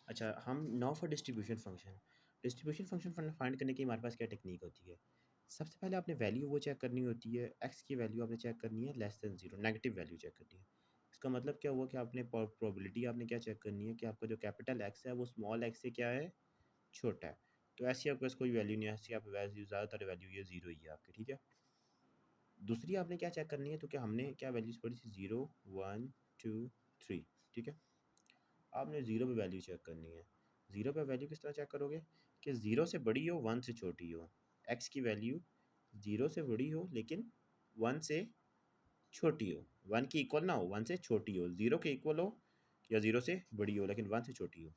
अच्छा, हम now for distribution function find करने की हमारे पास क्या टेक्निक होती है। सबसे पहले आपने वैल्यू वो चेक करनी होती है, एक्स की वैल्यू आपने चेक करनी है less than zero, negative value check करनी है। इसका मतलब क्या हुआ कि आपने प्रोबेबिलिटी आपने क्या चेक करनी है कि आपका जो कैपिटल एक्स है वो स्मॉल एक्स से क्या है, छोटा है। तो ऐसी आपके पास कोई वैल्यू नहीं है, ऐसी आप वैल्यू ज़्यादातर वैल्यू ये ज़ीरो ही है आपकी, ठीक है। दूसरी आपने क्या चेक करनी है, तो क्या हमने क्या वैल्यूज़ पढ़ी थी, ज़ीरो, वन, टू, थ्री, ठीक है। आपने ज़ीरो पे वैल्यू चेक करनी है। ज़ीरो पे वैल्यू किस तरह चेक करोगे कि ज़ीरो से बड़ी हो, वन से छोटी हो। एक्स की वैल्यू ज़ीरो से बड़ी हो लेकिन वन से छोटी हो, वन की इक्वल ना हो, वन से छोटी हो। ज़ीरो के इक्वल हो या ज़ीरो से बड़ी हो लेकिन वन से छोटी हो।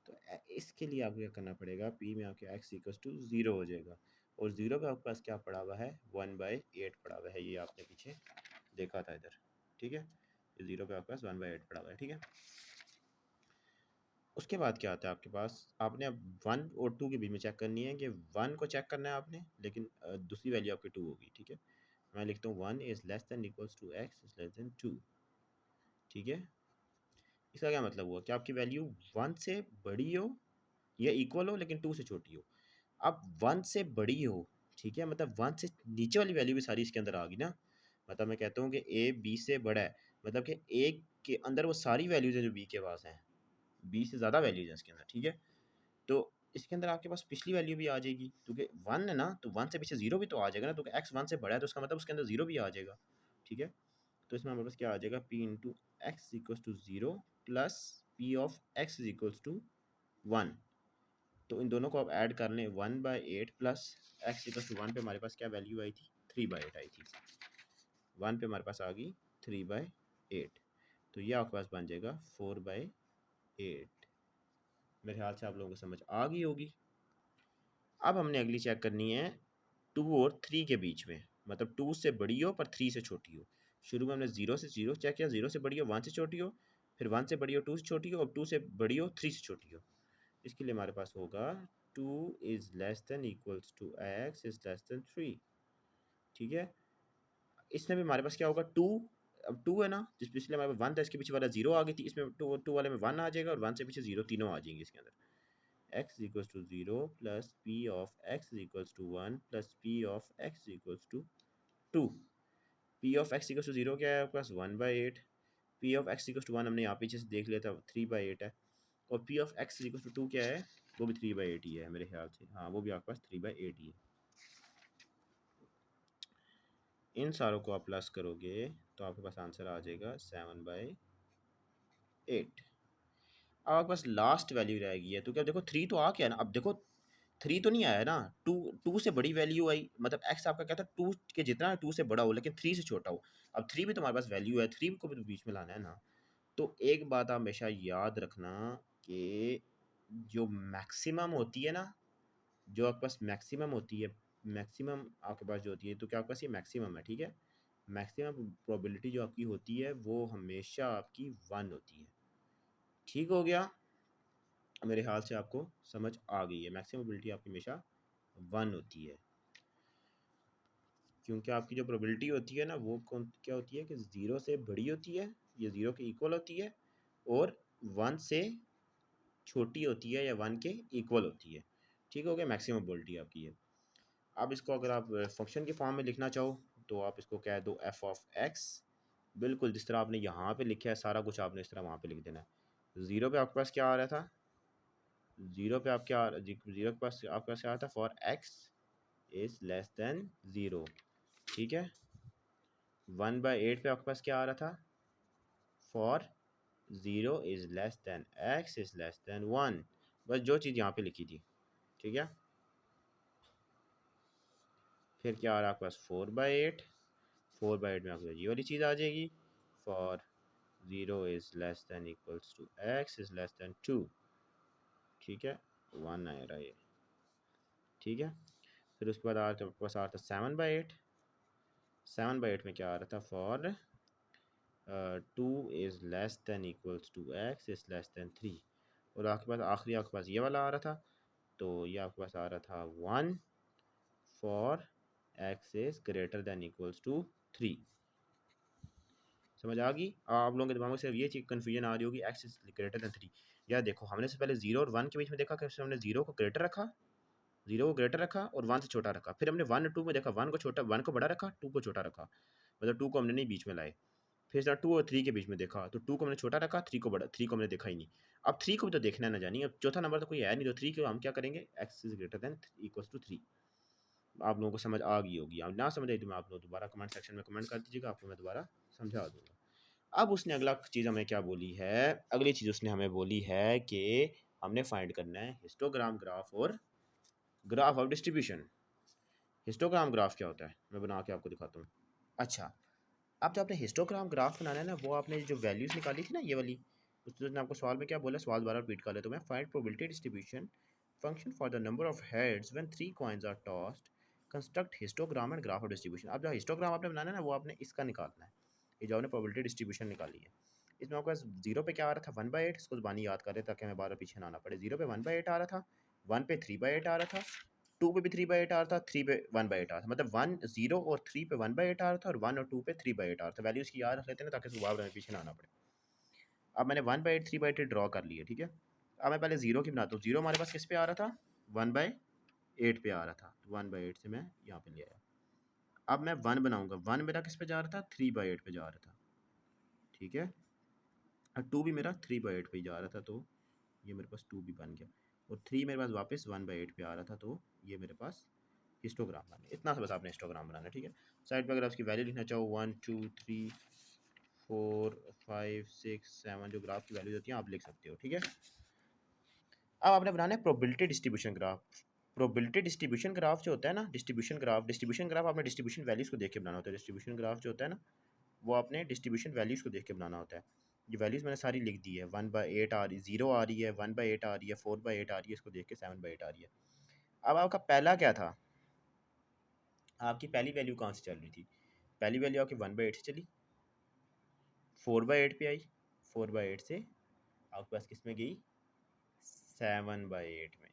तो इसके लिए आपको क्या करना पड़ेगा, पी में आपके एक्स इक्वल्स टू ज़ीरो हो जाएगा। और ज़ीरो पे आपके पास क्या पड़ा हुआ है, 1/8 पड़ा हुआ है। ये आपने पीछे देखा था इधर, ठीक है। ज़ीरो पे आपके पास 1/8 पड़ा हुआ है, ठीक है। उसके बाद क्या आता है आपके पास, आपने अब वन और टू के बीच में चेक करनी है कि वन को चेक करना है आपने, लेकिन दूसरी वैल्यू आपकी टू होगी, ठीक है। मैं लिखता हूँ one is less than equals to X is less than two, ठीक है। इसका क्या मतलब हुआ कि आपकी वैल्यू वन से बड़ी हो या इक्वल हो लेकिन टू से छोटी हो। अब वन से बड़ी हो, ठीक है, मतलब वन से नीचे वाली वैल्यू भी सारी इसके अंदर आ गई ना। मतलब मैं कहता हूँ कि ए बी से बड़ा है, मतलब कि ए के अंदर वो सारी वैल्यूज़ हैं जो बी के पास हैं, बी से ज़्यादा वैल्यूज़ हैं इसके अंदर, ठीक है। तो इसके अंदर आपके पास पिछली वैल्यू भी आ जाएगी, क्योंकि वन है ना, तो वन से पीछे जीरो भी तो आ जाएगा ना, तो एक्स वन से बड़ा है तो उसका मतलब उसके अंदर जीरो भी आ जाएगा, ठीक है। तो इसमें हमारे पास क्या आ जाएगा, P into X equals to zero plus P of X is equals to one. तो इन दोनों को आप ऐड कर लें, 1/8 plus X equals to one पे हमारे पास क्या वैल्यू आई थी, 3/8 आई थी। वन पे हमारे पास आ गई 3/8, तो ये आपके पास बन जाएगा 4/8। मेरे ख्याल से आप लोगों को समझ आ गई होगी। अब हमने अगली चेक करनी है टू और थ्री के बीच में, मतलब टू से बड़ी हो पर थ्री से छोटी हो। शुरू में हमने जीरो से जीरो चेक किया, जीरो से बड़ी हो वन से छोटी हो, फिर वन से बड़ी हो टू से छोटी हो, और टू से बड़ी हो थ्री से छोटी हो। इसके लिए हमारे पास होगा two is less than equals to X is less than three, ठीक है। इसमें भी हमारे पास क्या होगा, टू, अब टू है ना, जिस पिछले हमारे पास वन था, इसके पीछे वाला जीरो आ गई थी, इसमें टू टू वाले में वन आ जाएगा और वन से पीछे जीरो, तीनों आ जाएंगे इसके अंदर। x is equals to 0 plus p of x is equals to 1 plus p of x is equals to 2। p of x equals to 0 क्या है आपके पास, 1/8। p of x equals to 1 हमने यहाँ पीछे से देख लिया था, 3/8 है। और p of x is equals to 2 क्या है, वो भी 3/8 ही है मेरे ख्याल से, हाँ वो भी आपके पास 3/8 ही है। इन सारों को आप प्लस करोगे तो आपके पास आंसर आ जाएगा 7/8। अब आपके पास लास्ट वैल्यू रहेगी है, तो क्या देखो थ्री तो आ गया ना, अब देखो थ्री तो नहीं आया ना, टू, टू से बड़ी वैल्यू आई, मतलब एक्स आपका कहता है टू के जितना टू से बड़ा हो लेकिन थ्री से छोटा हो। अब थ्री भी तुम्हारे पास वैल्यू है, थ्री को भी तो बीच में लाना है ना। तो एक बात आप हमेशा याद रखना कि जो मैक्सिमम होती है ना, जो आपके पास मैक्सिमम होती है, मैक्सिमम आपके पास जो होती है, तो क्या आपके पास ये मैक्सिमम है, ठीक है। मैक्सिमम प्रोबेबिलिटी जो आपकी होती है वो हमेशा आपकी वन होती है, ठीक हो गया। मेरे ख्याल से आपको समझ आ गई है, मैक्सिमम प्रोबेबिलिटी आपकी हमेशा वन होती है, क्योंकि आपकी जो प्रोबेबिलिटी होती है ना वो कौन क्या होती है कि ज़ीरो से बड़ी होती है, ये ज़ीरो के इक्वल होती है, और वन से छोटी होती है या वन के इक्वल होती है, ठीक हो गया। मैक्सिमम प्रोबेबिलिटी आपकी है। अब इसको अगर आप फंक्शन के फॉर्म में लिखना चाहो तो आप इसको कह दो एफ ऑफ एक्स, बिल्कुल जिस तरह आपने यहाँ पे लिखा है सारा कुछ आपने इस तरह वहाँ पे लिख देना है। ज़ीरो पे आपके पास क्या आ रहा था, ज़ीरो पे आप क्या, ज़ीरो के पास आपके पास क्या आता है, for X is less than zero, ठीक है। 1/8 पे आपके पास क्या आ रहा था, for zero is less then x is less then one, बस जो चीज़ यहाँ पे लिखी थी, ठीक है। फिर क्या आ रहा है आपके पास 4/8, 4/8 में आपको ये वाली चीज़ आ जाएगी, for zero is less than equals to X is less than two, ठीक है। वन आ रहा है ये, ठीक है। फिर उसके बाद आ रहा था आपके पास आ रहा था 7/8, 7/8 में क्या आ रहा था, for two is less than equals to X is less than three, और आपके पास आखिरी आपके पास ये वाला आ रहा था, तो ये आपके पास आ रहा था one, for X is greater than equals to three. समझ आ गई? आप लोगों के दिमाग में सिर्फ ये चीज़ कन्फ्यूजन आ रही होगी एक्स इज ग्रेटर देन 3। यार देखो, हमने से पहले 0 और 1 के बीच में देखा, कैसे हमने 0 को ग्रेटर रखा, 0 को ग्रेटर रखा और 1 से छोटा रखा। फिर हमने 1 और 2 में देखा, 1 को छोटा, 1 को बड़ा रखा, 2 को छोटा रखा, मतलब 2 को हमने नहीं बीच में लाए। फिर सर 2 और 3 के बीच में देखा, तो 2 को हमने छोटा रखा, 3 को बड़ा, 3 को हमने देखा ही नहीं। अब 3 को भी तो देखना है ना जानी, अब चौथा नंबर तो कोई है नहीं, तो 3 को हम क्या करेंगे, X is greater than equals to 3। आप लोगों को समझ आ गई होगी, आप ना समझ आई तो मैं आप लोग दोबारा कमेंट सेक्शन में कमेंट कर दीजिएगा, आपको मैं दोबारा समझा दूंगा। अब उसने अगला चीज़ हमें क्या बोली है, अगली चीज़ उसने हमें बोली है कि हमने फाइंड करना है हिस्टोग्राम ग्राफ और graph of distribution. Histogram graph क्या होता है, मैं बना के आपको दिखाता हूँ। अच्छा, अब जो आपने हिस्टोग्राम ग्राफ बनाना है ना, वो आपने जो वैल्यूज़ निकाली थी ना, ये वाली, उसने आपको सवाल में क्या बोला, सवाल दोबारा रिपीट कर ले तो मैं, find probability distribution function for the number of heads when 3 coins are tossed, construct histogram and graph of distribution. अब जो हिस्टोग्राम आपने बनाना है ना, वो आपने इसका निकालना है, ये जो आपने प्रोबेबिलिटी डिस्ट्रीब्यूशन निकाली है। इसमें आपके पास 0 पे क्या आ रहा था, 1/8, इसको ज़बानी याद कर रहे ताकि हमें बार पीछे ना आना पड़े। 0 पे 1/8 आ रहा था, 1 पे 3/8 आ रहा था, 2 पे भी 3/8 आ रहा था, 3 पे 1/8 आ रहा था, मतलब 1 0 और 3 पे 1/8 आ रहा था और 1 और 2 पे 3/8 आ रहा था। वैल्यूज़ की याद रख लेते हैं ना ताकि सुबह हमें पीछे ना आना पड़े। अब मैंने 1/8 3/8 ड्रॉ कर लिया, ठीक है। अब मैं पहले 0 की बनाता हूँ। 0 हमारे पास किस पे आ रहा था, 1/8 पे आ रहा था, तो 1/8 से मैं यहाँ पे ले आया। अब मैं 1 बनाऊंगा, 1 मेरा किस पे जा रहा था, 3/8 पे जा रहा था, ठीक है। और 2 भी मेरा 3/8 पे ही जा रहा था, तो ये मेरे पास 2 भी बन गया। और 3 मेरे पास वापस 1/8 पे आ रहा था, तो ये मेरे पास हिस्टोग्राम बनाना है। इतना सा बस आपने हिस्टोग्राम बनाना है, ठीक है। साइड पे अगर आप इसकी वैल्यू लिखना चाहो, 1 2 3 4 5 6 7 जो ग्राफ की वैल्यूज होती हैं आप लिख सकते हो, ठीक है। अब आपने बनाना है probability distribution graph. Probability distribution graph जो होता है ना, डिस्ट्रीब्यूशन ग्राफ आपने डिस्ट्रीब्यूशन वैल्यूज को देख के बनाना होता है। डिस्ट्रीब्यूशन ग्राफ जो होता है ना, वो आपने डिस्ट्रीब्यूशन वैल्यूज को देख के बनाना होता है। ये वैल्यूज मैंने सारी लिख दी है, 1/8 आ रही, 0 आ रही है, 1/8 आ रही है, 4/8 आ रही है, इसको देख के 7/8 आ रही है। अब आपका पहला क्या था, आपकी पहली वैल्यू कहाँ से चल रही थी, पहली वैल्यू आपकी 1/8 से चली, 4/8 पे आई, 4/8 से आपके पास किस में गई, 7/8 में,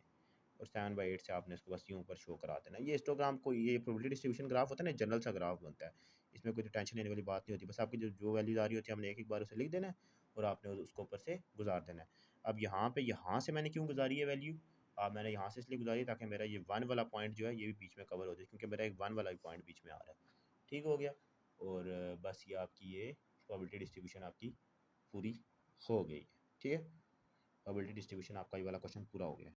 और 7/8 से आपने इसको बस यूँ ऊपर शो करा देना। ये हिस्टोग्राम को, ये प्रोबेबिलिटी डिस्ट्रीब्यूशन ग्राफ होता है ना, जनरल सा ग्राफ बनता है, इसमें कोई टेंशन लेने वाली बात नहीं होती। बस आपकी जो जो वैल्यूज आ रही होती है हमने एक एक बार उसे लिख देना है और आपने उसको ऊपर से गुजार देना है। अब यहाँ पे, यहाँ से मैंने क्यों गुजारी है वैल्यू, मैंने यहाँ से इसलिए गुजारी ताकि मेरा ये 1 वाला पॉइंट जो है ये भी बीच में कवर हो जाए, क्योंकि मेरा एक 1 वाला भी पॉइंट बीच में आ रहा है। ठीक हो गया। और बस ये आपकी ये प्रोबेबिलिटी डिस्ट्रीब्यूशन आपकी पूरी हो गई, ठीक है। प्रोबेबिलिटी डिस्ट्रीब्यूशन आपका ये वाला क्वेश्चन पूरा हो गया।